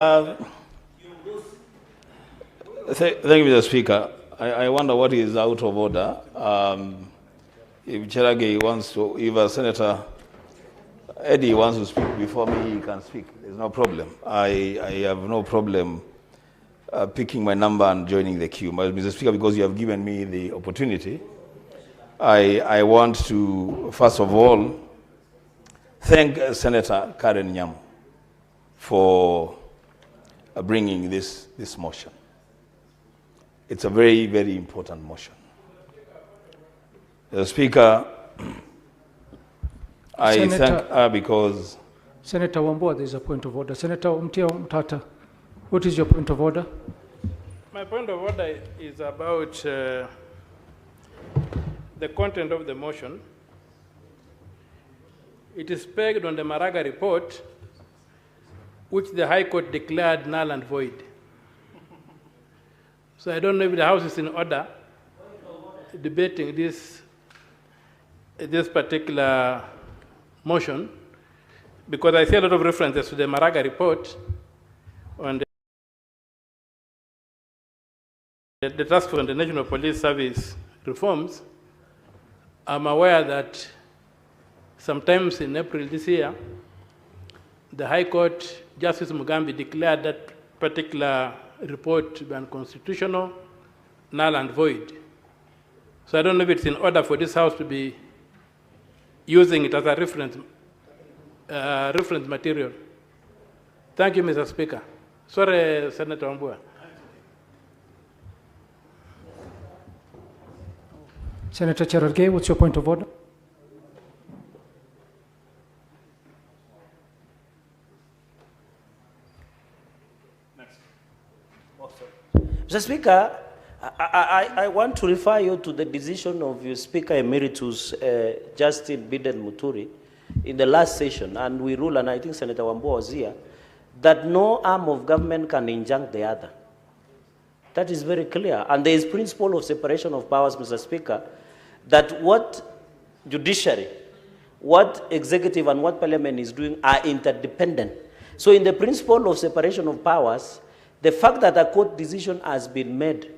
Thank you, Mr. Speaker. I wonder what is out of order. If Cherargei wants to, if Senator Eddie wants to speak before me, he can speak. There's no problem. I have no problem picking my number and joining the queue. But Mr. Speaker, because you have given me the opportunity, I want to, first of all, thank Senator Karen Nyamu for bringing this motion. It's a very, very important motion. The Speaker, I thank her because... Senator Wambua, there is a point of order. Senator Mutata, what is your point of order? My point of order is about the content of the motion. It is pegged on the Maraga report, which the High Court declared null and void. So I don't know if the House is in order debating this particular motion, because I see a lot of references to the Maraga report on the task force on the National Police Service reforms. I'm aware that sometimes in April this year, the High Court, Justice Mugambi, declared that particular report to be unconstitutional, null and void. So I don't know if it's in order for this House to be using it as a reference material. Thank you, Mr. Speaker. Sorry, Senator Wambua. Senator Cherargei, what's your point of order? Mr. Speaker, I want to refer you to the decision of your Speaker Emeritus, Justin Biden Muturi, in the last session, and we rule, and I think Senator Wambua was here, that no arm of government can injunct the other. That is very clear. And there is principle of separation of powers, Mr. Speaker, that what judiciary, what executive, and what parliament is doing are interdependent. So in the principle of separation of powers, the fact that a court decision has been made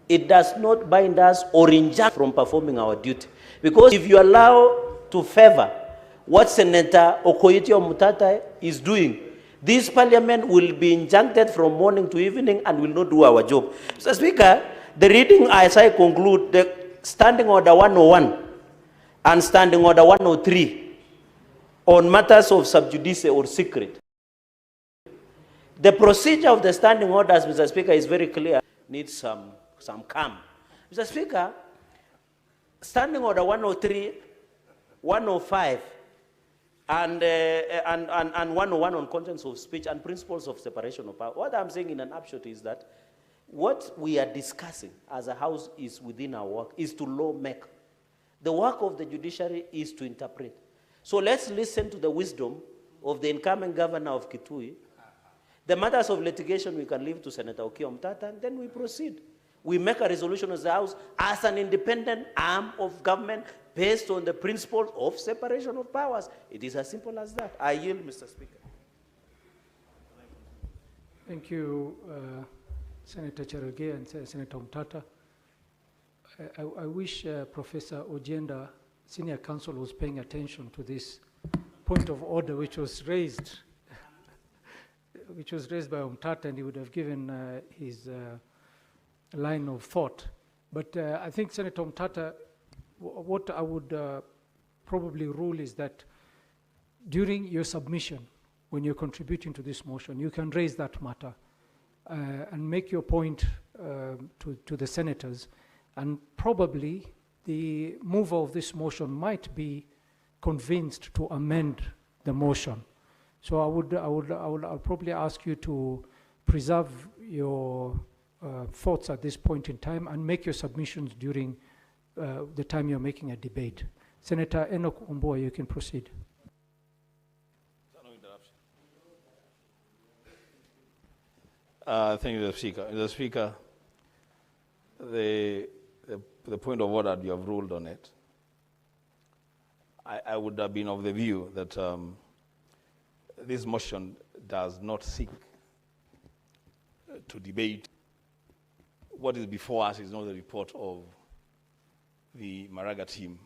it does not bind us or injure from performing our duty. Because if you allow to favor what Senator Okoyiti Mutata is doing, this parliament will be injuncted from morning to evening and will not do our job. Mr. Speaker, the reading, as I conclude, the Standing Order 101 and Standing Order 103 on matters of sub judice or secret. The procedure of the standing orders, Mr. Speaker, is very clear. Needs some calm. Mr. Speaker, Standing Order 103, 105, and 101 on contents of speech and principles of separation of power. What I'm saying in an upshot is that what we are discussing as a House is within our work, is to law make. The work of the judiciary is to interpret. So let's listen to the wisdom of the incoming governor of Kitui. The matters of litigation we can leave to Senator Okiya Mutata, and then we proceed. We make a resolution as the House as an independent arm of government based on the principles of separation of powers. It is as simple as that. I yield, Mr. Speaker. Thank you, Senator Cherargei and Senator Mutata. I wish Professor Ojenda, Senior Counsel, was paying attention to this point of order which was raised by Mutata, and he would have given his line of thought. But I think, Senator Mutata, what I would probably rule is that during your submission, when you're contributing to this motion, you can raise that matter and make your point to the senators, and probably the mover of this motion might be convinced to amend the motion. So I would probably ask you to preserve your thoughts at this point in time and make your submissions during the time you're making a debate. Senator Enoch Wambua, you can proceed. Thank you, Mr. Speaker. Mr. Speaker, the point of order, you have ruled on it. I would have been of the view that this motion does not seek to debate. What is before us is not the report of the Maraga team,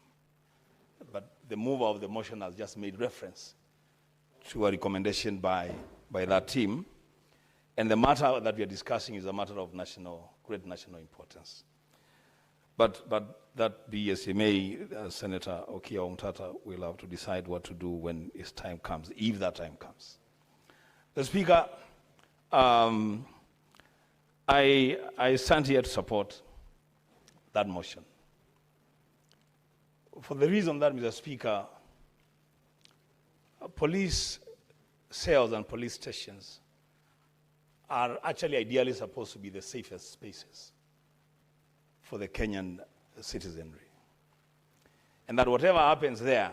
but the mover of the motion has just made reference to a recommendation by that team. And the matter that we are discussing is a matter of great national importance. But that be as it may, Senator Okia Omtata will have to decide what to do when his time comes, if that time comes. The Speaker, I stand here to support that motion. For the reason that, Mr. Speaker, police cells and police stations are actually ideally supposed to be the safest spaces for the Kenyan citizenry. And that whatever happens there,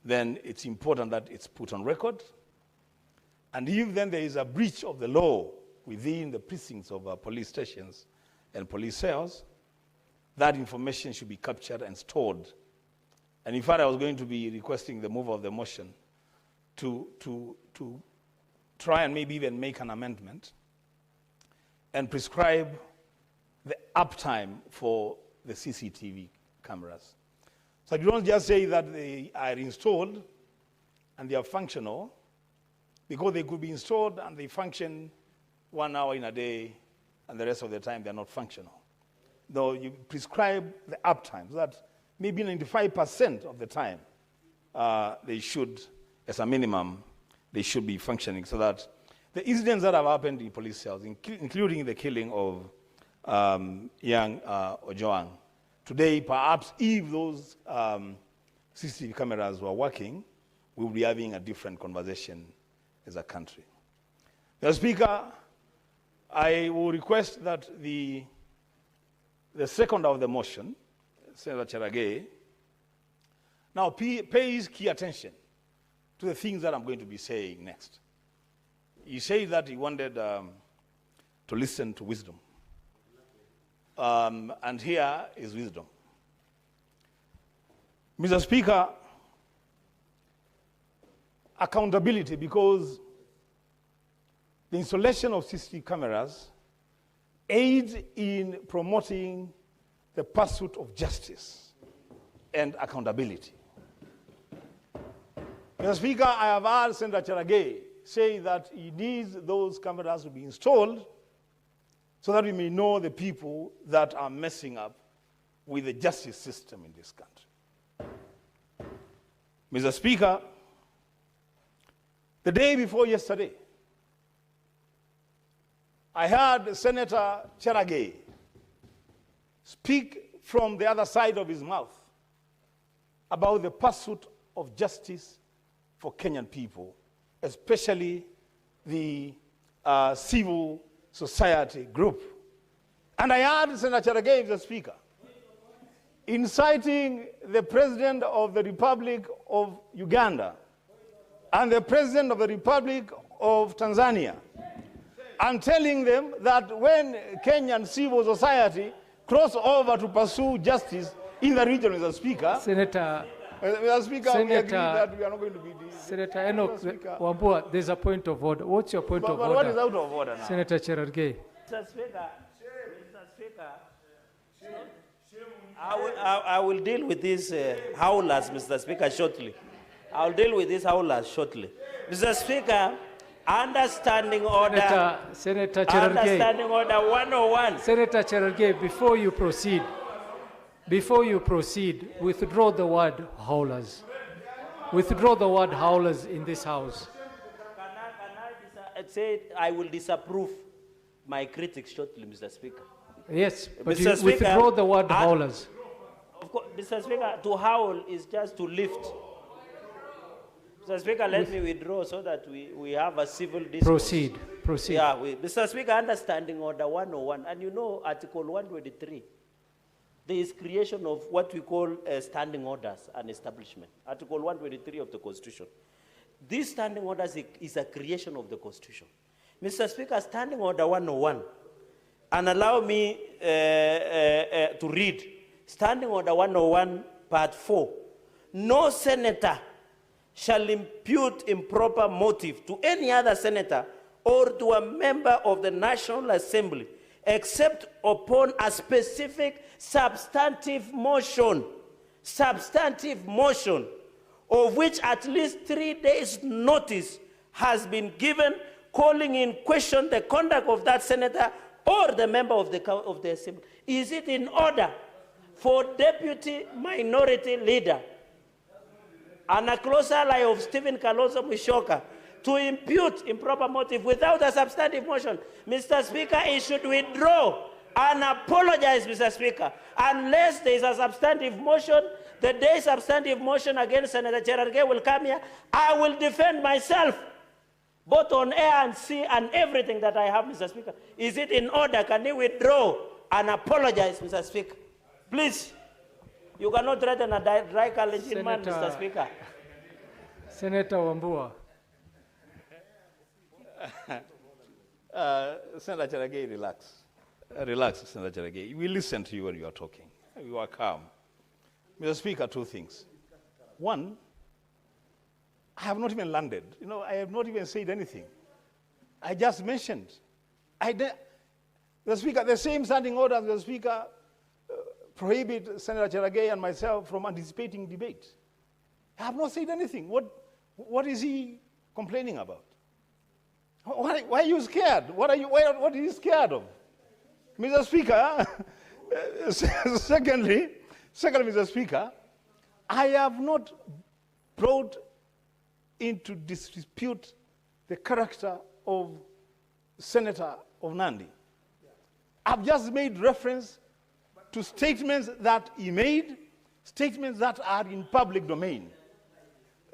then it's important that it's put on record. And if then there is a breach of the law within the precincts of police stations and police cells, that information should be captured and stored. And in fact, I was going to be requesting the mover of the motion to try and maybe even make an amendment and prescribe the uptime for the CCTV cameras. So you don't just say that they are installed and they are functional, because they could be installed and they function 1 hour in a day and the rest of the time they're not functional. Though you prescribe the uptime, so that maybe 95% of the time they should, as a minimum, they should be functioning, so that the incidents that have happened in police cells, including the killing of young Ojwang, today, perhaps if those CCTV cameras were working, we would be having a different conversation as a country. Mr. Speaker, I will request that the second of the motion, Senator Cherargei, now pays key attention to the things that I'm going to be saying next. He said that he wanted to listen to wisdom. And here is wisdom. Mr. Speaker, accountability, because the installation of CCTV cameras aids in promoting the pursuit of justice and accountability. Mr. Speaker, I have heard Senator Cherargei say that he needs those cameras to be installed so that we may know the people that are messing up with the justice system in this country. Mr. Speaker, the day before yesterday, I heard Senator Cherargei speak from the other side of his mouth about the pursuit of justice for Kenyan people, especially the civil society group. And I heard Senator Cherargei, the Speaker, inciting the President of the Republic of Uganda and the President of the Republic of Tanzania, and telling them that when Kenyan civil society cross over to pursue justice in the region, Mr. Speaker, Senator, Mr. Speaker, we agree that we are not going to be... Senator Enoch Wambua, there's a point of order. What's your point of order? What is out of order now? Senator Cherargei. Mr. Speaker, I will deal with these howlers, Mr. Speaker, shortly. I will deal with these howlers shortly. Mr. Speaker, understanding order. Senator Cherargei. Understanding order 101. Senator Cherargei, before you proceed, withdraw the word howlers. Withdraw the word howlers in this house. Can I say I will disapprove my critics shortly, Mr. Speaker? Yes, but Mr. you Speaker, withdraw the word howlers. Of course, Mr. Speaker, to howl is just to lift. Mr. Speaker, let me withdraw so that we have a civil discourse. Proceed. Yeah, Mr. Speaker, understanding order 101, and you know Article 123. there is creation of what we call standing orders and establishment. Article 123 of the Constitution. These standing orders is a creation of the Constitution. Mr. Speaker, Standing Order 101, and allow me to read. Standing Order 101, Part 4. No senator shall impute improper motive to any other senator or to a member of the National Assembly except upon a specific substantive motion, of which at least 3 days' notice has been given, calling in question the conduct of that senator or the member of the Assembly. Is it in order for Deputy Minority Leader and a close ally of Stephen Kalonzo Musyoka to impute improper motive without a substantive motion? Mr. Speaker, he should withdraw and apologize, Mr. Speaker, unless there is a substantive motion. The day substantive motion against Senator Cherargei will come here, I will defend myself, both on air and sea and everything that I have, Mr. Speaker. Is it in order? Can he withdraw and apologize, Mr. Speaker? Please. You cannot threaten a dry challenging man, Mr. Speaker. Senator Wambua. Senator Cherargei, relax. Relax, Senator Cherargei. We listen to you when you are talking. You are calm. Mr. Speaker, two things. One, I have not even landed. You know, I have not even said anything. I just mentioned. Mr. Speaker, the same standing order, Mr. Speaker, prohibit Senator Cherargei and myself from anticipating debate. I have not said anything. What is he complaining about? Why are you scared? What are you scared of? Mr. Speaker, secondly, Mr. Speaker, I have not brought into dispute the character of Senator of Nandi. I've just made reference to statements that he made, statements that are in public domain.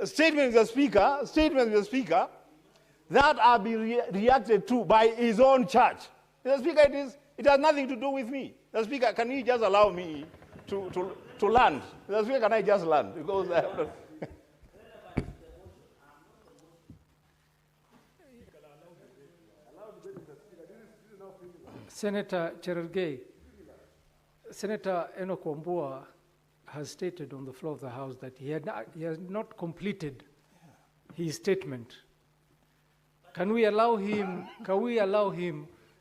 Statements, Mr. Speaker, that are being reacted to by his own church. Mr. Speaker, it has nothing to do with me. Mr. Speaker, can you just allow me to land? Mr. Speaker, can I just land? Because I have Senator Cherargei, Senator Enoch Wambua has stated on the floor of the House that he has not completed his statement. Can we allow him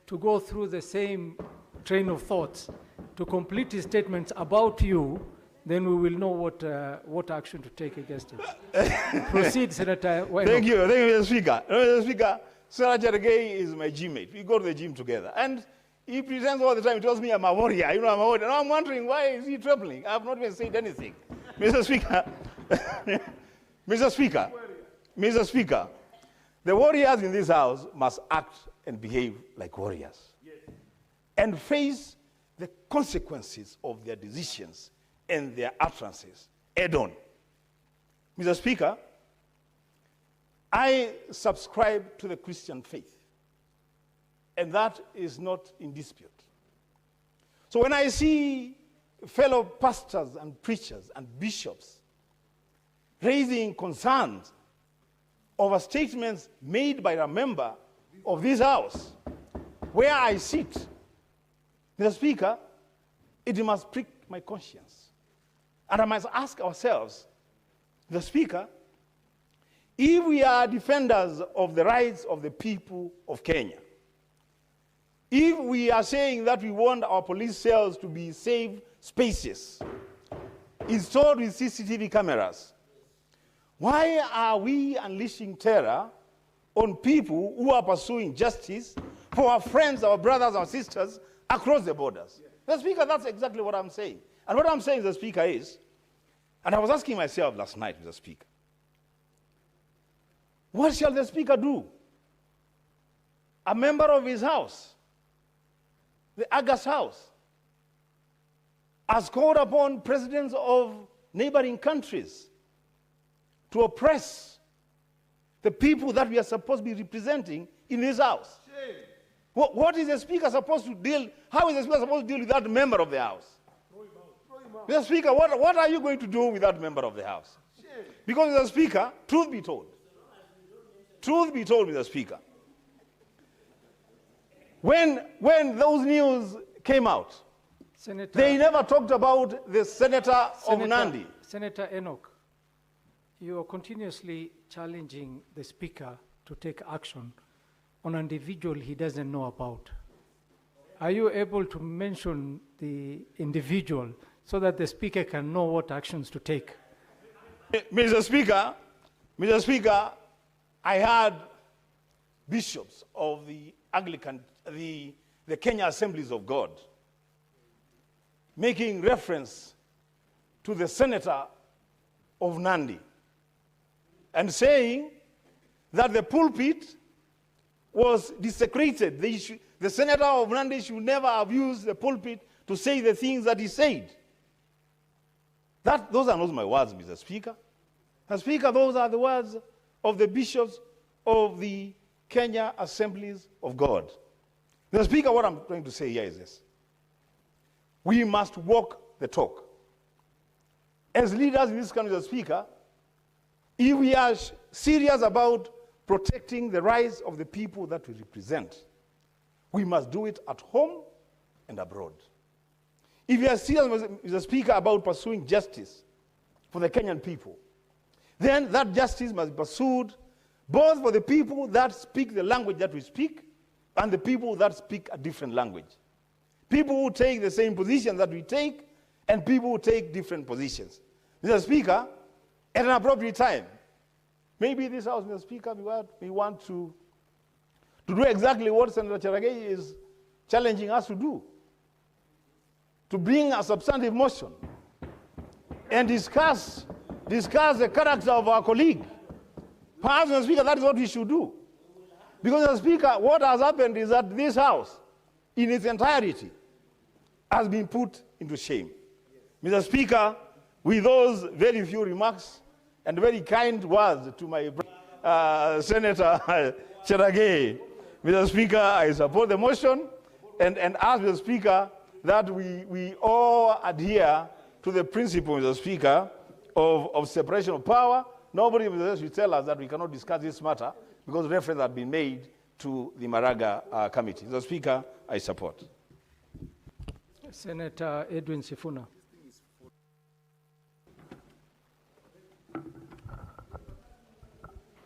to go through the same train of thoughts to complete his statements about you? Then we will know what action to take against him. Proceed, Senator. Thank you, Mr. Speaker. Mr. Speaker, Senator Cherargei is my gym-mate. We go to the gym together. And he pretends all the time, he tells me I'm a warrior. You know, I'm a warrior. And I'm wondering, why is he troubling? I have not even said anything. Mr. Speaker, Mr. Speaker, the warriors in this House must act and behave like warriors. Yes. And face the consequences of their decisions and their utterances head on. Mr. Speaker, I subscribe to the Christian faith, and that is not in dispute. So when I see fellow pastors and preachers and bishops raising concerns over statements made by a member of this House, where I sit, Mr. Speaker, it must prick my conscience. And I must ask ourselves, Mr. Speaker, if we are defenders of the rights of the people of Kenya, if we are saying that we want our police cells to be safe spaces, installed with CCTV cameras, why are we unleashing terror on people who are pursuing justice for our friends, our brothers, our sisters across the borders? Mr. Speaker, that's exactly what I'm saying. And what I'm saying, Mr. Speaker, is, and I was asking myself last night, Mr. Speaker, what shall the Speaker do? A member of his House, the August House, has called upon presidents of neighboring countries to oppress the people that we are supposed to be representing in this House. What is the Speaker supposed to deal? How is the Speaker supposed to deal with that member of the House? Mr. Speaker, what are you going to do with that member of the House? Because, Mr. Speaker, truth be told, Mr. Speaker, when those news came out, Senator, they never talked about the Senator of Nandi. Senator Enoch, you are continuously challenging the Speaker to take action on an individual he doesn't know about. Are you able to mention the individual so that the Speaker can know what actions to take? Mr. Speaker, I had bishops of the Anglican, the Kenya Assemblies of God, making reference to the Senator of Nandi and saying that the pulpit was desecrated. The Senator of Nandi should never have used the pulpit to say the things that he said. Those are not my words, Mr. Speaker. Mr. Speaker, those are the words of the bishops of the Kenya Assemblies of God. Mr. Speaker, what I'm trying to say here is this. We must walk the talk. As leaders in this country, Mr. Speaker, if we are serious about protecting the rights of the people that we represent, we must do it at home and abroad. If we are serious, Mr. Speaker, about pursuing justice for the Kenyan people, then that justice must be pursued both for the people that speak the language that we speak and the people that speak a different language. People who take the same position that we take and people who take different positions. Mr. Speaker, at an appropriate time, maybe this House, Mr. Speaker, we want to do exactly what Senator Cherargei is challenging us to do. To bring a substantive motion and discuss the character of our colleague. Perhaps, Mr. Speaker, that is what we should do. Because, Mr. Speaker, what has happened is that this House, in its entirety, has been put into shame. Mr. Speaker, with those very few remarks and very kind words to my Senator Cherargei, Mr. Speaker, I support the motion and ask Mr. Speaker that we all adhere to the principle, Mr. Speaker, of separation of power. Nobody should tell us that we cannot discuss this matter because reference had been made to the Maraga committee. Mr. Speaker, I support. Senator Edwin Sifuna.